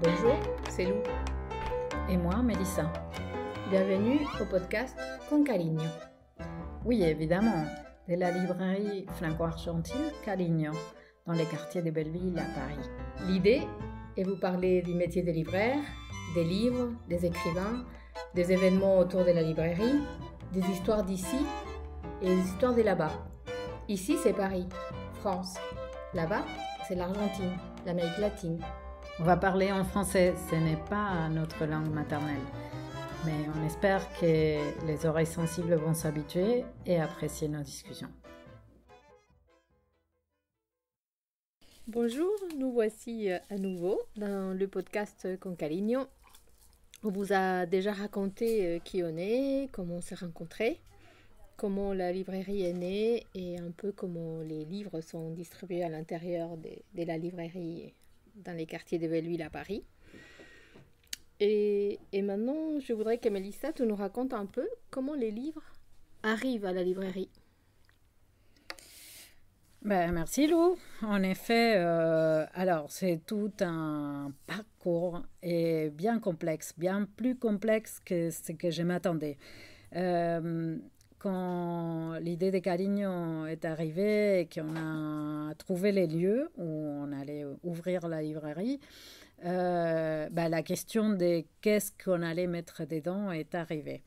Bonjour, c'est Lou. Et moi, Mélissa. Bienvenue au podcast Con Caligno. Oui, évidemment, de la librairie franco-argentine Caligno, dans les quartiers de Belleville à Paris. L'idée est vous parler du métier de libraire, des livres, des écrivains, des événements autour de la librairie, des histoires d'ici et des histoires de là-bas. Ici, c'est Paris, France. Là-bas, c'est l'Argentine, l'Amérique latine. On va parler en français, ce n'est pas notre langue maternelle. Mais on espère que les oreilles sensibles vont s'habituer et apprécier nos discussions. Bonjour, nous voici à nouveau dans le podcast Con Caligno. On vous a déjà raconté qui on est, comment on s'est rencontrés, comment la librairie est née et un peu comment les livres sont distribués à l'intérieur de la librairie dans les quartiers de Belleville à Paris. Et maintenant, je voudrais que Mélissa, tu nous racontes un peu comment les livres arrivent à la librairie. Merci Lou. En effet, alors c'est tout un parcours et bien complexe, bien plus complexe que ce que je m'attendais. Quand l'idée de Caligno est arrivée et qu'on a trouvé les lieux où on allait ouvrir la librairie, la question de qu'est-ce qu'on allait mettre dedans est arrivée.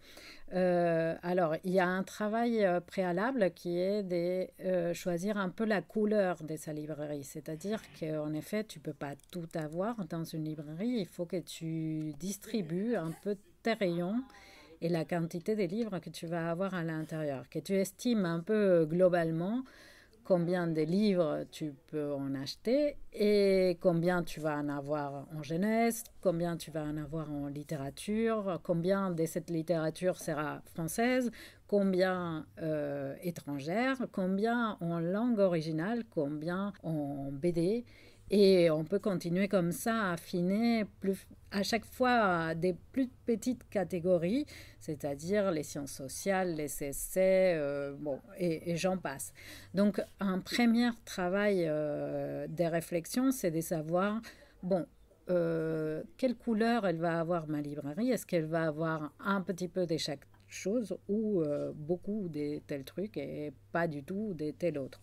Alors, il y a un travail préalable qui est de choisir un peu la couleur de sa librairie. C'est-à-dire qu'en effet, tu ne peux pas tout avoir dans une librairie. Il faut que tu distribues un peu tes rayons et la quantité des livres que tu vas avoir à l'intérieur. Que tu estimes un peu globalement combien de livres tu peux en acheter et combien tu vas en avoir en jeunesse, combien tu vas en avoir en littérature, combien de cette littérature sera française, combien étrangère, combien en langue originale, combien en BD. Et on peut continuer comme ça, affiner à chaque fois des plus petites catégories, c'est-à-dire les sciences sociales, les essais, et j'en passe. Donc, un premier travail de réflexion, c'est de savoir, quelle couleur elle va avoir ma librairie. Est-ce qu'elle va avoir un petit peu de chaque chose ou beaucoup de tel truc et pas du tout de tel autre.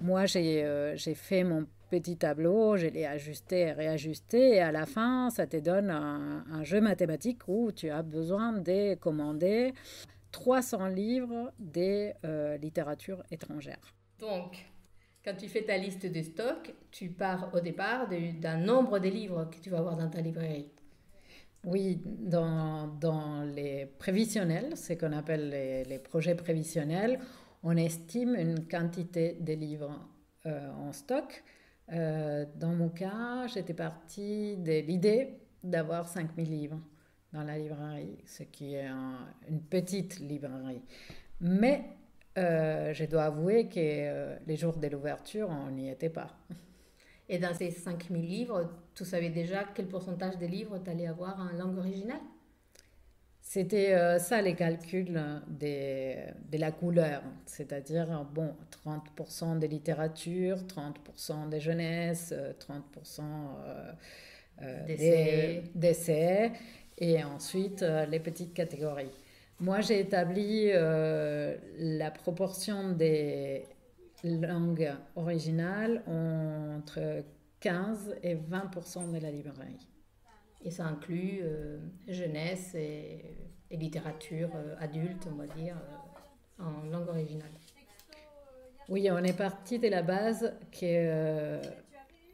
Moi, j'ai fait mon petit tableau, je l'ai ajusté et réajusté, et à la fin, ça te donne un jeu mathématique où tu as besoin de commander 300 livres de littérature étrangère. Donc, quand tu fais ta liste de stocks, tu pars au départ d'un nombre de livres que tu vas avoir dans ta librairie. Oui, dans les prévisionnels, ce qu'on appelle les projets prévisionnels, on estime une quantité de livres en stock. Dans mon cas, j'étais partie de l'idée d'avoir 5000 livres dans la librairie, ce qui est une petite librairie. Mais je dois avouer que les jours de l'ouverture, on n'y était pas. Et dans ces 5000 livres, tu savais déjà quel pourcentage des livres tu allais avoir en langue originale? C'était ça les calculs de la couleur, c'est-à-dire 30% de littérature, 30% de jeunesse, 30% d'essais et ensuite les petites catégories. Moi, j'ai établi la proportion des langues originales entre 15 et 20% de la librairie. Et ça inclut jeunesse et littérature adulte, on va dire, en langue originale. Oui, on est parti de la base que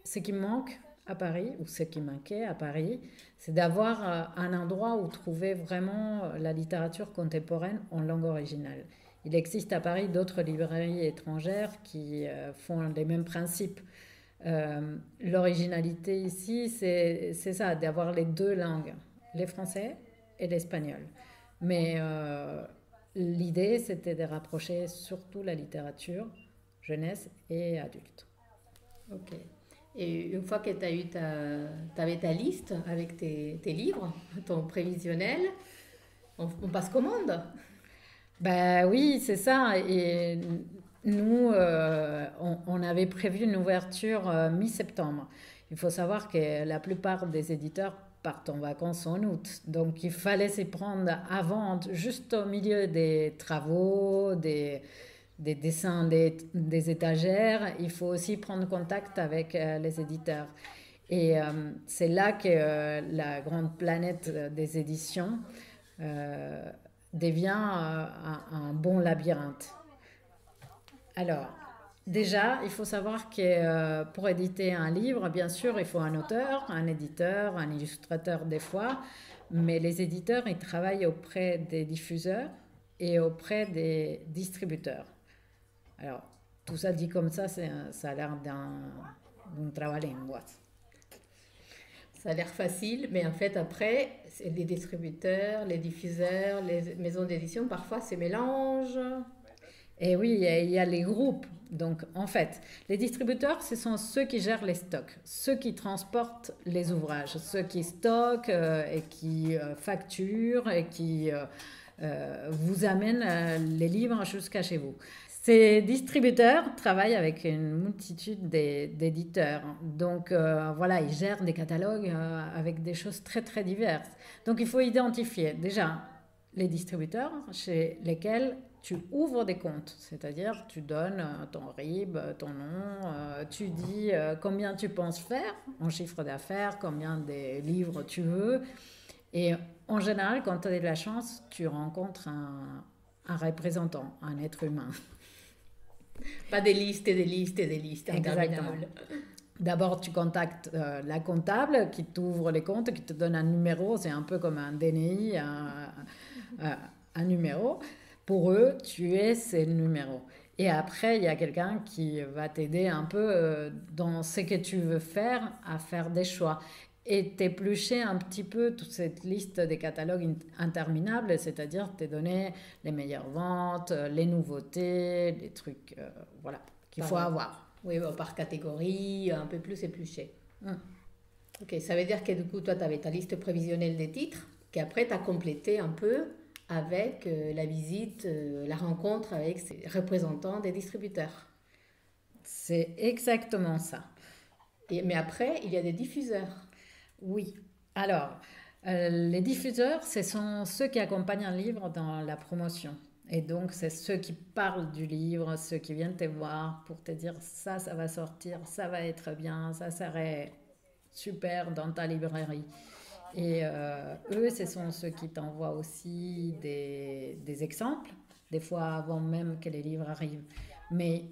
ce qui manque à Paris, ou ce qui manquait à Paris, c'est d'avoir un endroit où trouver vraiment la littérature contemporaine en langue originale. Il existe à Paris d'autres librairies étrangères qui font les mêmes principes. L'originalité ici, c'est ça, d'avoir les deux langues, les français et l'espagnol. Mais l'idée, c'était de rapprocher surtout la littérature jeunesse et adulte. Ok. Et une fois que tu avais ta liste avec tes livres, ton prévisionnel, on passe commande. Ben oui, c'est ça. Et nous, on avait prévu une ouverture mi-septembre. Il faut savoir que la plupart des éditeurs partent en vacances en août. Donc il fallait s'y prendre avant, juste au milieu des travaux, des dessins des étagères. Il faut aussi prendre contact avec les éditeurs. Et c'est là que la grande planète des éditions euh, devient un bon labyrinthe. Alors, déjà, il faut savoir que pour éditer un livre, bien sûr, il faut un auteur, un éditeur, un illustrateur des fois, mais les éditeurs, ils travaillent auprès des diffuseurs et auprès des distributeurs. Alors, tout ça dit comme ça, ça a l'air d'un trava-lenguas. Ça a l'air facile, mais en fait, après, c'est les distributeurs, les diffuseurs, les maisons d'édition, parfois, c'est mélange. Et oui, il y a les groupes. Donc, en fait, les distributeurs, ce sont ceux qui gèrent les stocks, ceux qui transportent les ouvrages, ceux qui stockent et qui facturent et qui vous amènent les livres jusqu'à chez vous. Ces distributeurs travaillent avec une multitude d'éditeurs. Donc, voilà, ils gèrent des catalogues avec des choses très, très diverses. Donc, il faut identifier déjà les distributeurs chez lesquels tu ouvres des comptes, c'est-à-dire tu donnes ton RIB, ton nom, tu dis combien tu penses faire en chiffre d'affaires, combien de livres tu veux. Et en général, quand tu as de la chance, tu rencontres un représentant, un être humain. Pas des listes et des listes et des listes Exactement. interminables. D'abord, tu contactes la comptable qui t'ouvre les comptes, qui te donne un numéro, c'est un peu comme un DNI, un numéro. Pour eux, tu es ces numéros. Et après, il y a quelqu'un qui va t'aider un peu dans ce que tu veux faire, à faire des choix. Et t'éplucher un petit peu toute cette liste des catalogues interminables, c'est-à-dire te donner les meilleures ventes, les nouveautés, les trucs voilà, qu'il faut avoir. Oui, par catégorie, un peu plus épluché. Hum. Ok, ça veut dire que du coup, toi, tu avais ta liste prévisionnelle des titres, qu'après, tu as complété un peu avec la visite, la rencontre avec ces représentants des distributeurs. C'est exactement ça. Mais après, il y a des diffuseurs. Oui. Alors, les diffuseurs, ce sont ceux qui accompagnent un livre dans la promotion. Et donc, c'est ceux qui parlent du livre, ceux qui viennent te voir pour te dire ça va sortir, ça va être bien, ça serait super dans ta librairie. Et eux, ce sont ceux qui t'envoient aussi des exemples, des fois avant même que les livres arrivent. Mais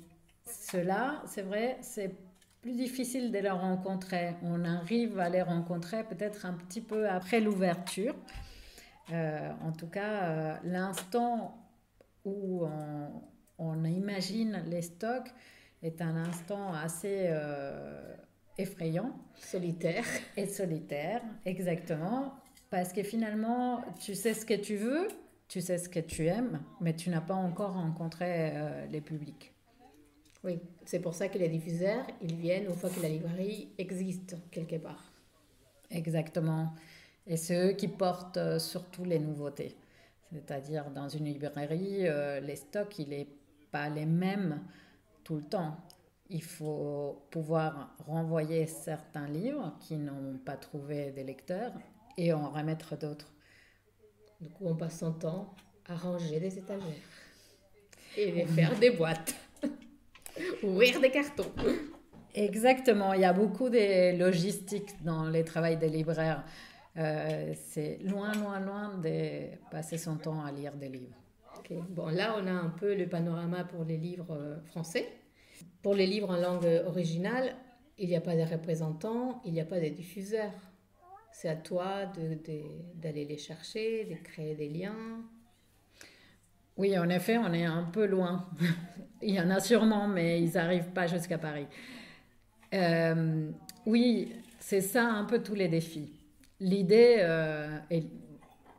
ceux-là, c'est vrai, c'est plus difficile de les rencontrer. On arrive à les rencontrer peut-être un petit peu après l'ouverture. En tout cas, l'instant où on imagine les stocks est un instant assez effrayant. Solitaires. Et solitaire, exactement. Parce que finalement, tu sais ce que tu veux, tu sais ce que tu aimes, mais tu n'as pas encore rencontré les publics. Oui, c'est pour ça que les diffuseurs, ils viennent une fois que la librairie existe quelque part. Exactement. Et c'est eux qui portent surtout les nouveautés. C'est-à-dire, dans une librairie, les stocks, il n'est pas les mêmes tout le temps. Il faut pouvoir renvoyer certains livres qui n'ont pas trouvé des lecteurs et en remettre d'autres. Du coup, on passe son temps à ranger des étagères et faire des boîtes, ouvrir des cartons. Exactement, il y a beaucoup de logistique dans les travaux des libraires. C'est loin, loin, loin de passer son temps à lire des livres. Okay. Bon, là, on a un peu le panorama pour les livres français. Pour les livres en langue originale, il n'y a pas de représentants, il n'y a pas de diffuseurs. C'est à toi d'aller les chercher, de créer des liens. Oui, en effet, on est un peu loin. Il y en a sûrement, mais ils n'arrivent pas jusqu'à Paris. Oui, c'est ça un peu tous les défis. L'idée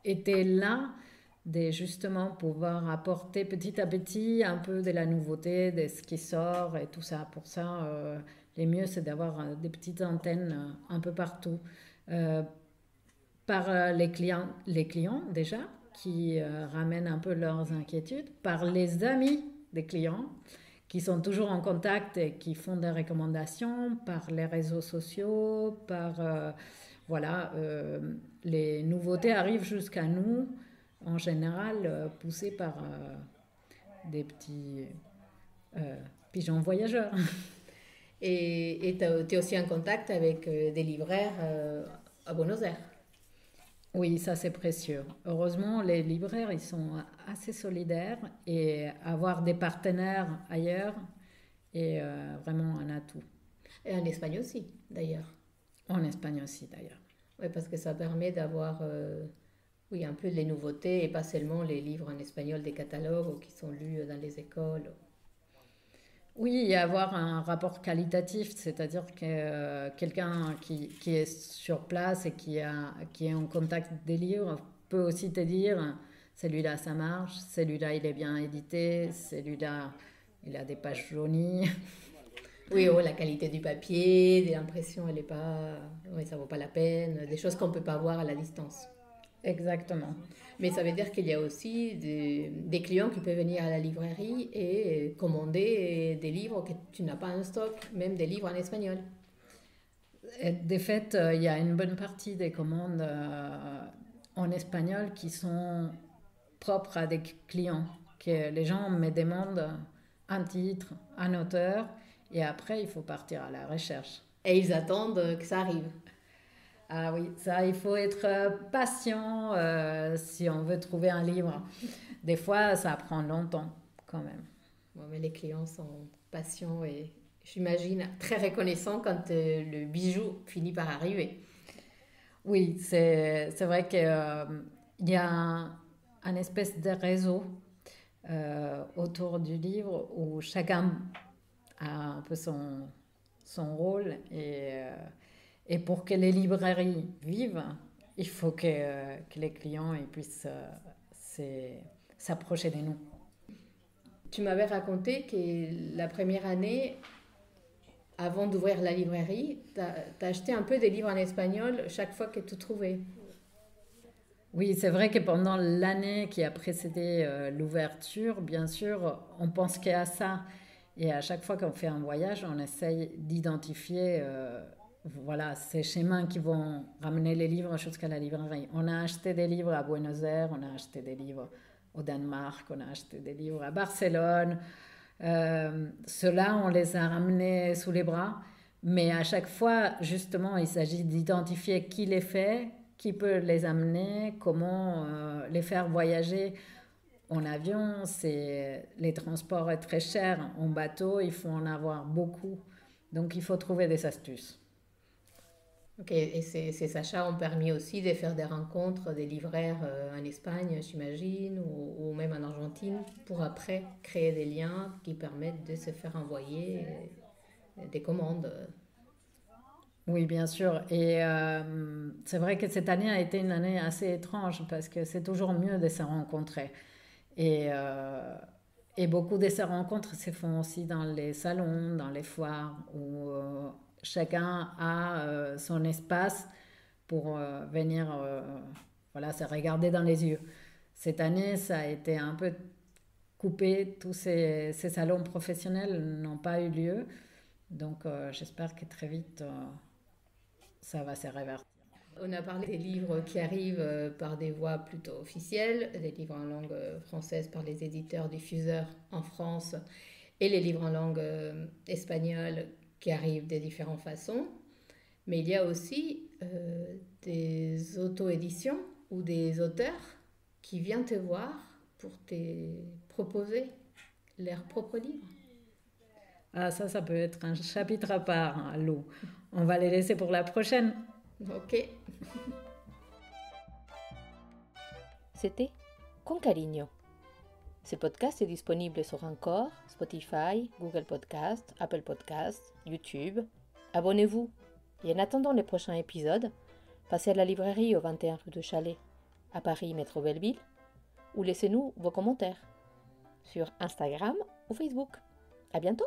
était là de justement pouvoir apporter petit à petit un peu de la nouveauté, de ce qui sort et tout ça. Pour ça, le mieux, c'est d'avoir des petites antennes un peu partout. Par les clients déjà, qui ramènent un peu leurs inquiétudes, par les amis des clients qui sont toujours en contact et qui font des recommandations, par les réseaux sociaux, voilà, les nouveautés arrivent jusqu'à nous, en général poussées par des petits pigeons voyageurs. Et tu es aussi en contact avec des libraires à Buenos Aires. Oui, ça c'est précieux. Heureusement, les libraires, ils sont assez solidaires et avoir des partenaires ailleurs est vraiment un atout. Et en Espagne aussi, d'ailleurs. En Espagne aussi, d'ailleurs. Oui, parce que ça permet d'avoir oui, un peu les nouveautés et pas seulement les livres en espagnol des catalogues qui sont lus dans les écoles. Oui, et avoir un rapport qualitatif, c'est-à-dire que quelqu'un qui est sur place et qui est en contact des livres peut aussi te dire, celui-là ça marche, celui-là il est bien édité, celui-là il a des pages jaunies. Oui, oh, la qualité du papier, de l'impression, elle est pas, oui, ça vaut pas la peine, des choses qu'on peut pas voir à la distance. Exactement. Mais ça veut dire qu'il y a aussi des clients qui peuvent venir à la librairie et commander des livres que tu n'as pas en stock, même des livres en espagnol. Et de fait, il y a une bonne partie des commandes en espagnol qui sont propres à des clients, que les gens me demandent un titre, un auteur, et après il faut partir à la recherche. Et ils attendent que ça arrive. Ah oui, ça, il faut être patient si on veut trouver un livre. Des fois, ça prend longtemps quand même. Bon, mais les clients sont patients et j'imagine très reconnaissants quand le bijou finit par arriver. Oui, c'est vrai qu'il y a un espèce de réseau autour du livre où chacun a un peu son rôle et pour que les librairies vivent, il faut que les clients ils puissent s'approcher de nous. Tu m'avais raconté que la première année, avant d'ouvrir la librairie, tu as acheté un peu des livres en espagnol chaque fois que tu trouvais. Oui, c'est vrai que pendant l'année qui a précédé l'ouverture, bien sûr, on pense qu'à ça. Et à chaque fois qu'on fait un voyage, on essaye d'identifier voilà, ces chemins qui vont ramener les livres jusqu'à la librairie. On a acheté des livres à Buenos Aires, on a acheté des livres au Danemark, on a acheté des livres à Barcelone. Ceux-là, on les a ramenés sous les bras. Mais à chaque fois, justement, il s'agit d'identifier qui les fait, qui peut les amener, comment les faire voyager. En avion, les transports sont très chers. En bateau, il faut en avoir beaucoup. Donc, il faut trouver des astuces. Ok, et ces achats ont permis aussi de faire des rencontres des libraires en Espagne, j'imagine, ou même en Argentine, pour après créer des liens qui permettent de se faire envoyer des commandes. Oui, bien sûr. Et c'est vrai que cette année a été une année assez étrange parce que c'est toujours mieux de se rencontrer. Et beaucoup de ces rencontres se font aussi dans les salons, dans les foires, où chacun a son espace pour venir voilà, se regarder dans les yeux. Cette année, ça a été un peu coupé. Tous ces salons professionnels n'ont pas eu lieu. Donc j'espère que très vite, ça va se révertir. On a parlé des livres qui arrivent par des voies plutôt officielles, des livres en langue française par les éditeurs diffuseurs en France et les livres en langue espagnole qui arrivent de différentes façons. Mais il y a aussi des auto-éditions ou des auteurs qui viennent te voir pour te proposer leurs propres livres. Ah, ça peut être un chapitre à part, hein, Lou. On va les laisser pour la prochaine. Ok. C'était Con Cariño. Ce podcast est disponible sur Encore, Spotify, Google Podcast, Apple Podcast, YouTube. Abonnez-vous. Et en attendant les prochains épisodes, passez à la librairie au 21 rue de Chalet, à Paris, métro Belleville, ou laissez-nous vos commentaires sur Instagram ou Facebook. À bientôt!